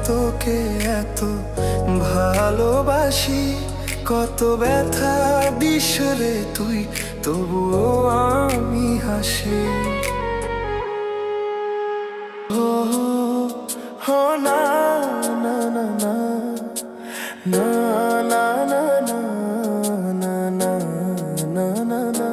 তোকে এত ভালোবাসি, কত ব্যথা দিস রে তুই, তবুও আমি হাসি। ও হো না না না না না না না না না না না না না।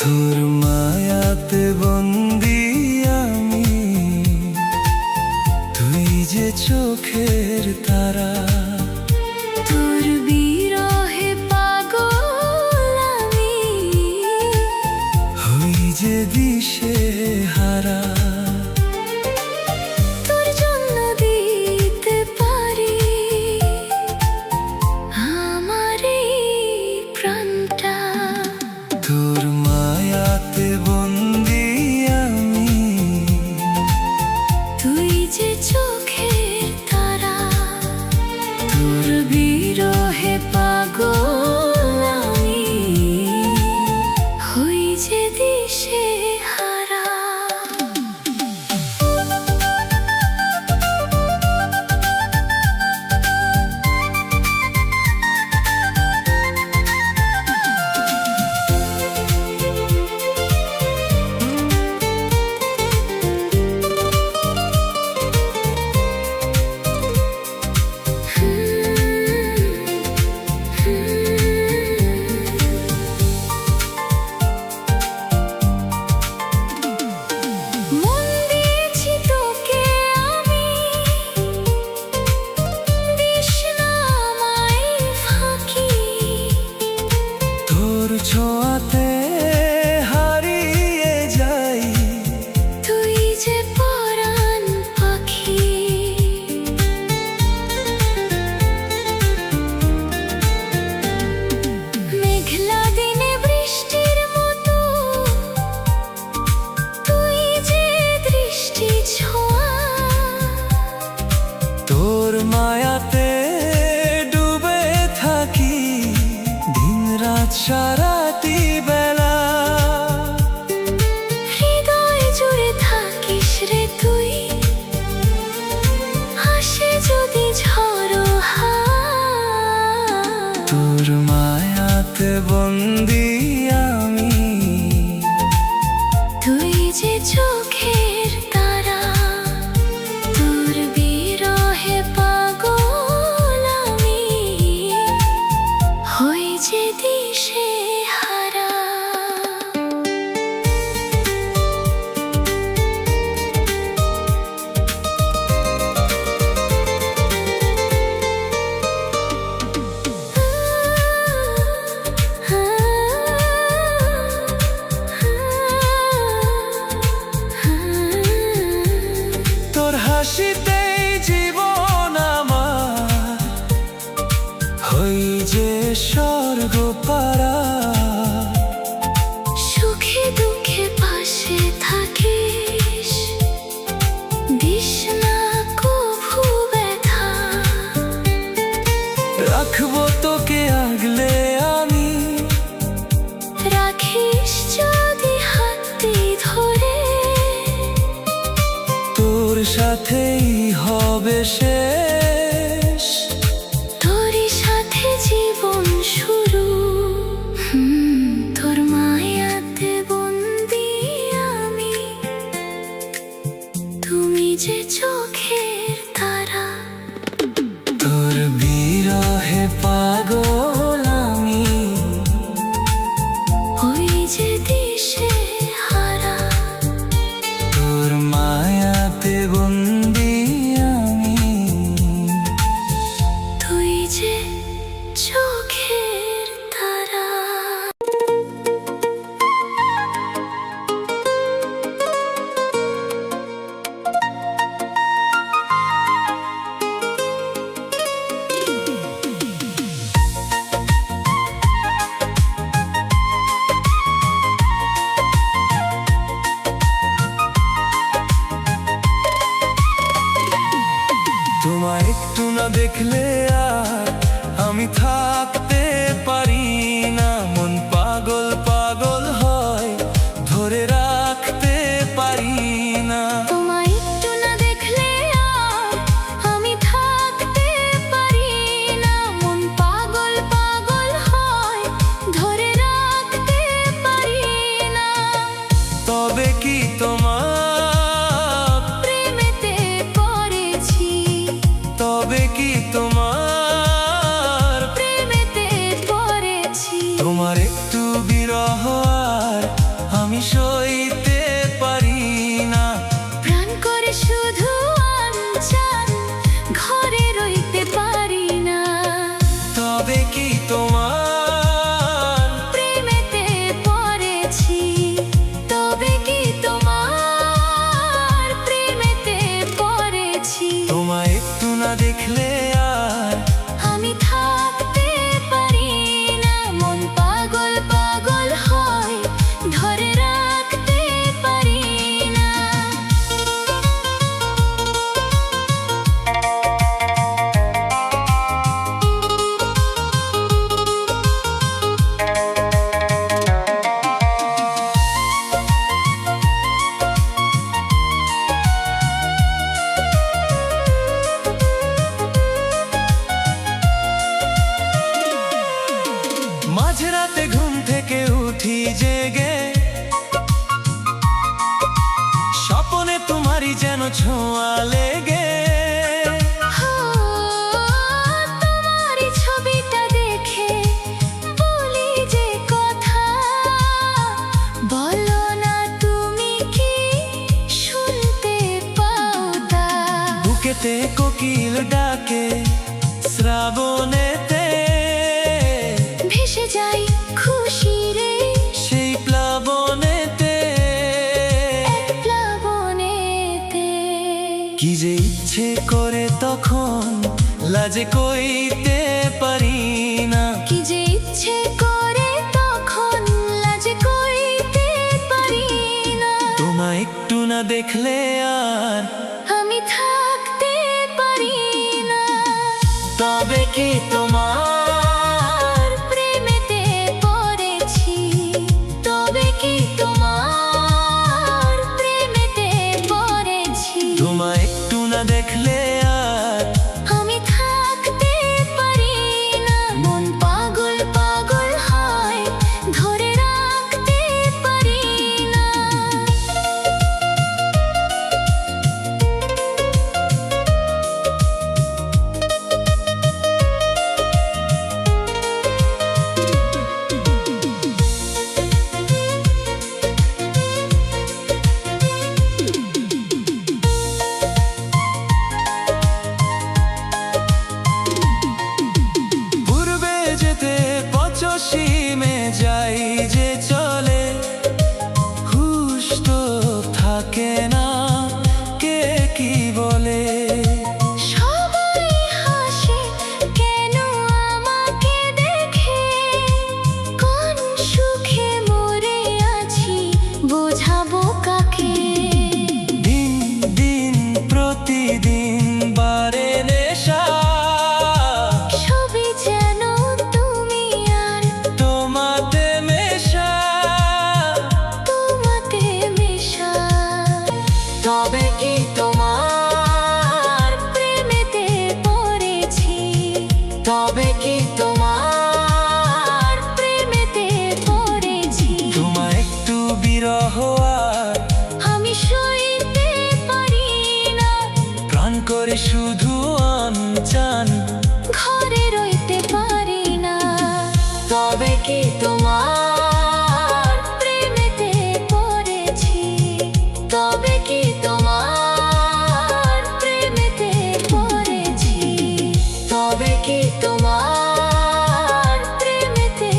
তোর মায়াতে বন্দি আমি, তুই যে চোখের তারা, তোর বিরহে পাগল আমি, হই যে দিশে হারা। তোর জন্য দিতে পারি আমার এই প্রাণটা। তোর মায়াতে বন্দি আমি, তুই যে চোখের তারা, তোর বিরহে পাগল আমি, হই যে দিশে হারা। ছোঁয়াতে হারিয়ে যাই, তুই যে পরাণ পাখি। মেঘলা দিনে বৃষ্টির মতো তুই যে দৃষ্টি ছোঁয়া। তোর মায়াতে ডুবে থাকি দিন রাত সারাটি বেলা। হৃদয় জুড়ে থাকিস রে তুই, হাসে যদি ঝড়ো হাওয়া। তোর মায়াতে বন্দি আমি, তুই যে চোখের তারা, তোর বিরহে পাগল তোমায় একটু না দেখলে আর আমি থাকতে পারি না, মন পাগল পাগল হয়, ধরে রাখতে পারি না। তোমায় একটু না দেখলে আর আমি থাকতে পারি না, মন পাগল পাগল হয়, ধরে রাখতে পারি না। তবে কি তোমার প্রেমেতে পড়েছি, তবে কি তোমার প্রেমেতে পড়েছি। তোমার একটু বিরহ আর আমি সইতে পারি না, প্রাণ করে শুধু আনচান, ঘরে রইতে পারি না। তবে কি তোমার প্রেমেতে পড়েছি, তবে কি তোমার প্রেমেতে পড়েছি। তোমায় একটু না দেখলে আর আমি থাকতে পারি না, মন পাগল পাগল হয়, ধরে রাখতে পারি না। মাঝরাতে ঘুম থেকে উঠি জেগে, স্বপনে তোমারই যেন ছোঁয়া লেগে। তোমারই ছবিটা দেখে বলি যে কথা, বলো না তুমি কি শুনতে পাও তা। বুকেতে কোকিল ডাকে শ্রাবণেতে, ভেসে যাই খুশিরে সেই প্লাবনেতে। এক প্লাবনেতে। কি যে ইচ্ছে করে তখন লাজে কইতে পারি না, কি যে ইচ্ছে করে তখন লাজে কইতে পারি না। তোমায় একটু না দেখলে আর আমি থাকতে পারি না। তবে কি তোমার প্রেমেতে পড়েছি, তবে কি তোমার প্রেমেতে পড়েছি। তোমায় একটু না দেখলে আর আমি থাকতে পারি না, মন পাগল পাগল হয়, ধরে রাখতে পারি না। পূর্বে যেতে পচসীমে যাই যে চলে, হুশ তো থাকে না কে কি বলে। সবাই হাসে কেন আমাকে দেখে, কোন সুখে মরে আছি বোঝাবো কাকে। দিন দিন প্রতিদিন বারে নেশা, সবই যেন তুমি আর তোমাতে মেশা। তোমাতে মেশা। তবে কি তোমার প্রেমেতে পড়েছি, তবে কি তোমার প্রেমেতে পড়েছি। তোমায় একটু বিরহ আর আমি সইতে পারি না, প্রাণ করে শুধু আনচান, ঘরে রইতে পারি না। তবে কি তোমার প্রেমেতে পড়েছি, তবে কি তোমার প্রেমেতে পড়েছি, তবে কি তোমার প্রেমেতে।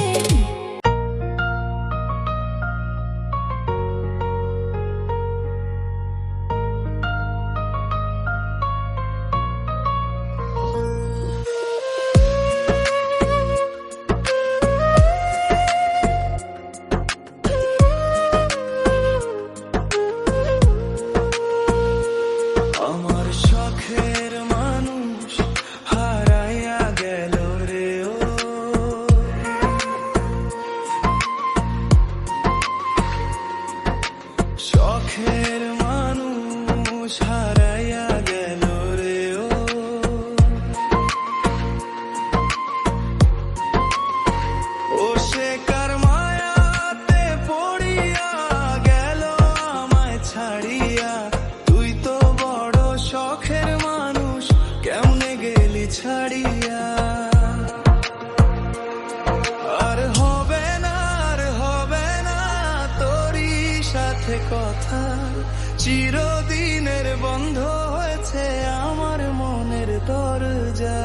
ছাড়িয়া। আর হবে না, আর হবে না তোরই সাথে কথা, চিরদিনের বন্ধ হয়েছে আমার মনের দরজা।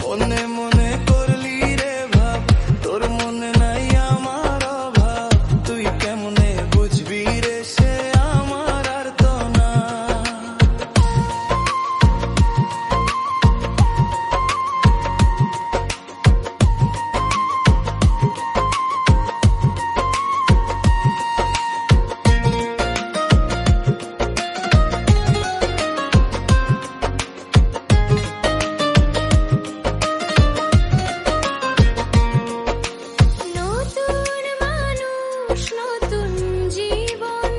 মনে মনে করলি রে ভাব, তোর মনে নাই আমার অভাব, তুই কেমনে বুঝবি রে সে আমার আর তো না। নতুন মানুষ নতুন জীবন,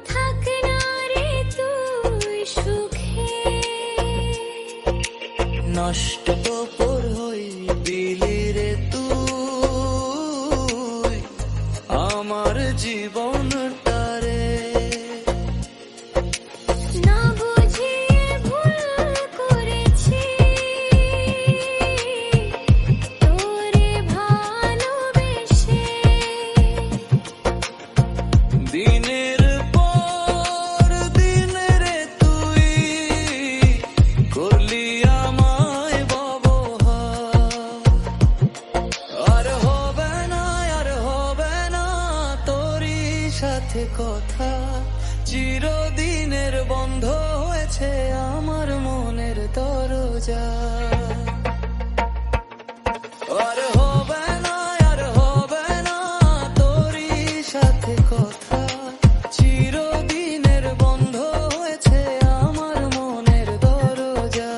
থাক না রে তুই সুখে। নষ্ট তোর হই দিলি রে তুই আমার জীবনটারে। না বুঝিয়ে ভুল করেছি, তোরে ভালোবেসে। দিনের পর দিন রে তুই করলি আমায় ব্যবহার। আর হবে না, আর হবে না তোরই সাথে কথা, চিরদিনের বন্ধ হয়েছে আমার মনের দরজা। আর হবে না, আর হবে না তোরই সাথে কথা, চিরদিনের বন্ধ হয়েছে আমার মনের দরজা।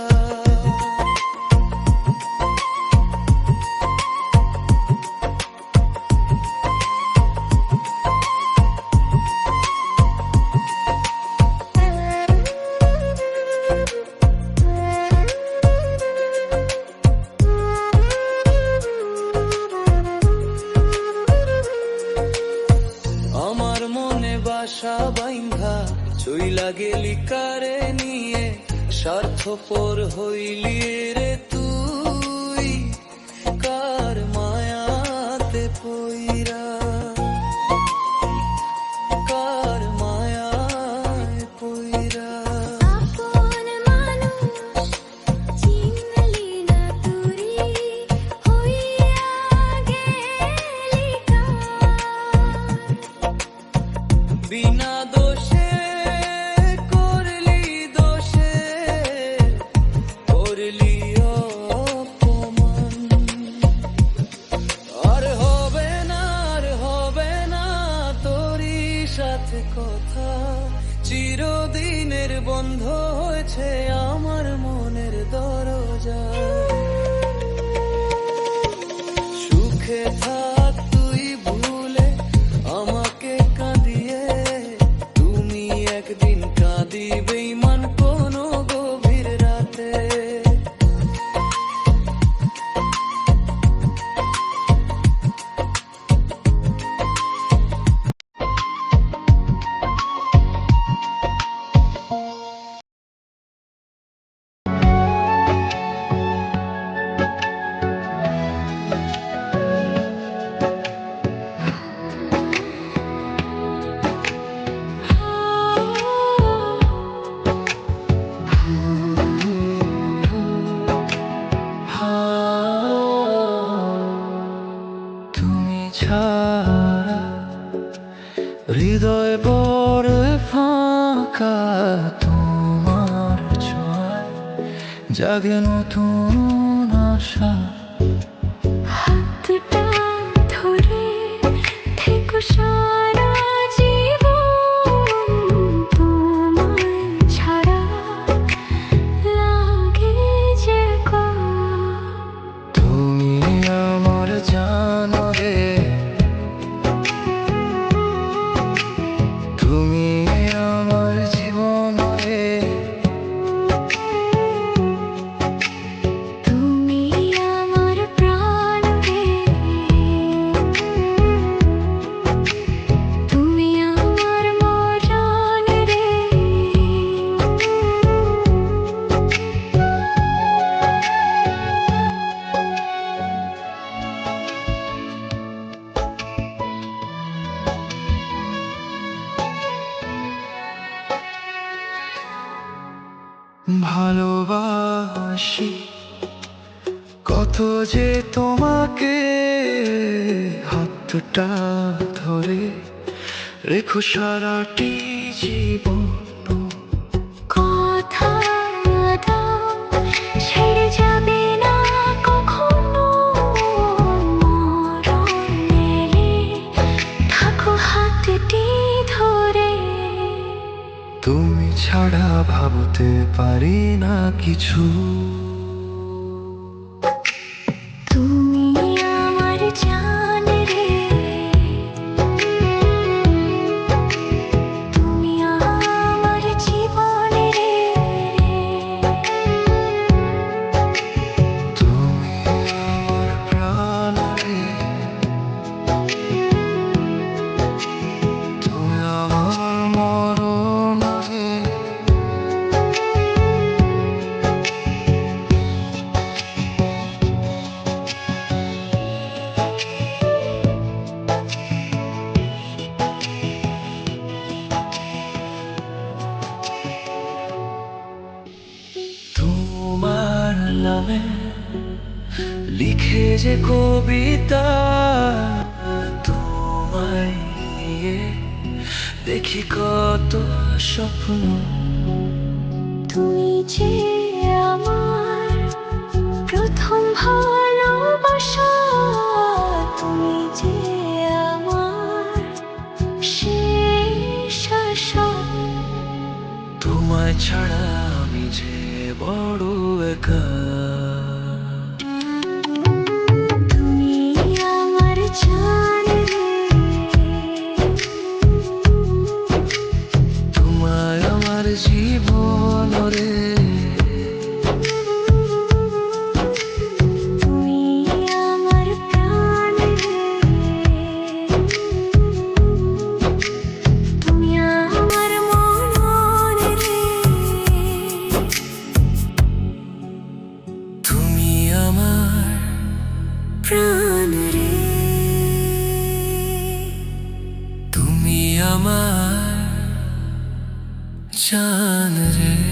আমার মনে বাসা বাইন্ধা চইলা গেলি কারে নিয়ে, স্বার্থপর হইলি রে তুই কার মায়াতে পইরা, কার মায়ায় পইরা। আপন মানুষ চিনলি না তুই, হইয়া গেলি কার। বিনা দোষে করলি দোষে, করলি অপমান। আর হবে না, আর হবে না তোরই সাথে কথা, চিরদিনের বন্ধ হয়েছে আমার মনের দরজা। সুখে থাক তুই ভুলে আমাকে কাঁদিয়ে, তুমি একদিন কাঁদিবে ইমান কোনো গভীর রাতে। তুমি ছাড়া হৃদয় বড় ফাঁকা, তোমার ছোঁয়ায় জাগে নতুন আশা। হাতটা ধরে থেকো সারা জীবন, তোমায় ছাড়া লাগে যে কষ্ট। তুমি আমার জানো রে, তুমি আমার জীবন রে। তুমি আমার প্রাণ রে। ভালোবাসি কত যে তোমাকে, হাতটা ধরে রেখো সারাটি জীবন। কথা দাও ছেড়ে যাবে না কখনো, মরণ এলে থাকো হাতটি ধরে। তুমি ছাড়া ভাবতে পারি না কিছু। তুমি আমার জান রে, তুমি আমার জীবন রে, তুমি আমার প্রাণ রে, তুমি আমার মরণ রে। তোমার নামে লিখে যে কবিতা, তোমায় নিয়ে দেখি কত স্বপ্ন। তুমি যে আমার প্রথম ভালোবাসা, তুমি যে আমার শেষ আশা। তোমায় ছাড়া আমি যে বড় একা। তুমি আমার জান রে, তোমায় আমার জীবন রে, তুমি আমার প্রাণ রে, তুমি আমার মরণ রে, তুমি আমার প্রাণ রে, তুমি আমার জান রে।